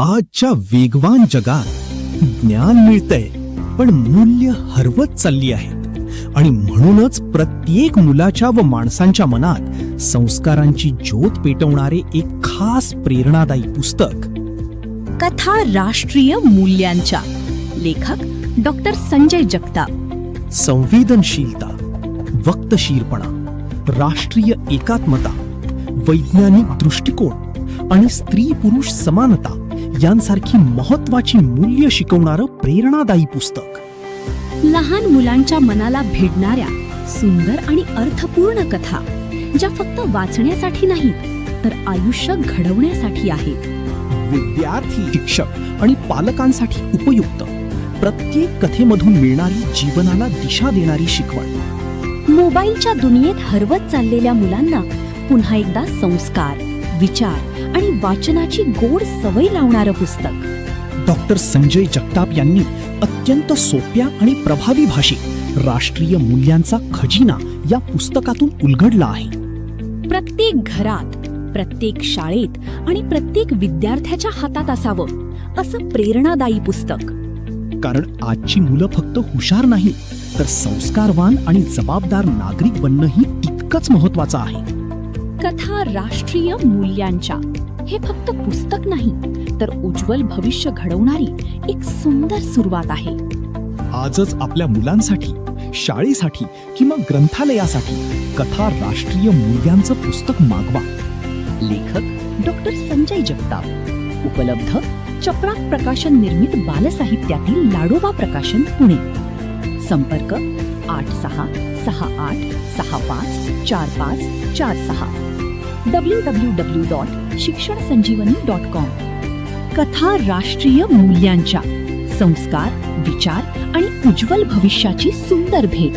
आजच्या वेगवान जगात ज्ञान मिळतंय पण मूल्य हरवत चालली आहेत आणि म्हणूनच प्रत्येक मुलाच्या व माणसांच्या मनात संस्कारांची ज्योत पेटवणारे एक खास प्रेरणादायी पुस्तक कथा राष्ट्रीय मूल्यांच्या. लेखक डॉक्टर संजय जगताप. संवेदनशीलता, वक्तशीरपणा, राष्ट्रीय एकात्मता, वैज्ञानिक दृष्टिकोन आणि स्त्री पुरुष समानता यांसारखी महत्वाची मूल्य शिकवणारं प्रेरणादायी पुस्तक. लहान मुलांच्या मनाला भिडणाऱ्या सुंदर आणि अर्थपूर्ण कथा, ज्या फक्त वाचण्यासाठी नाहीत तर आयुष्य घडवण्यासाठी आहेत. विद्यार्थी, शिक्षक आणि पालकांसाठी उपयुक्त, प्रत्येक कथेमधून मिळणारी जीवनाला दिशा देणारी शिकवण. मोबाईलच्या दुनियेत हरवत चाललेल्या मुलांना पुन्हा एकदा संस्कार, विचार आणि वाचनाची गोड सवय लावणारं पुस्तक. डॉक्टर संजय जगताप यांनी अत्यंत सोप्या आणि प्रभावी भाषेत राष्ट्रीय मूल्यांचा खजिना या पुस्तकातून उलगडला आहे. प्रत्येक घरात, प्रत्येक शाळेत आणि प्रत्येक विद्यार्थ्याच्या हातात असावं असं प्रेरणादायी पुस्तक. कारण आजची मुलं फक्त हुशार नाही तर संस्कारवान आणि जबाबदार नागरिक बनणंही तितकंच महत्वाचं आहे. कथा राष्ट्रीय मूल्यांच्या हे फक्त पुस्तक नाही तर उज्ज्वल भविष्य घडवणारी एक सुंदर सुरुवात आहे. आजच आपल्या मुलांसाठी, शाळेसाठी किंवा ग्रंथालयासाठी कथा राष्ट्रीय मूल्यांचं पुस्तक मागवा. लेखक डॉक्टर संजय जगताप. उपलब्ध चपराक प्रकाशन निर्मित बालसाहित्यातील लाडोबा प्रकाशन, पुणे. संपर्क 866865454546 www.शिक्षणसंजीवनी.com. कथा राष्ट्रीय मूल्यांच्या, संस्कार, विचार आणि उज्ज्वल भविष्याची सुंदर भेट.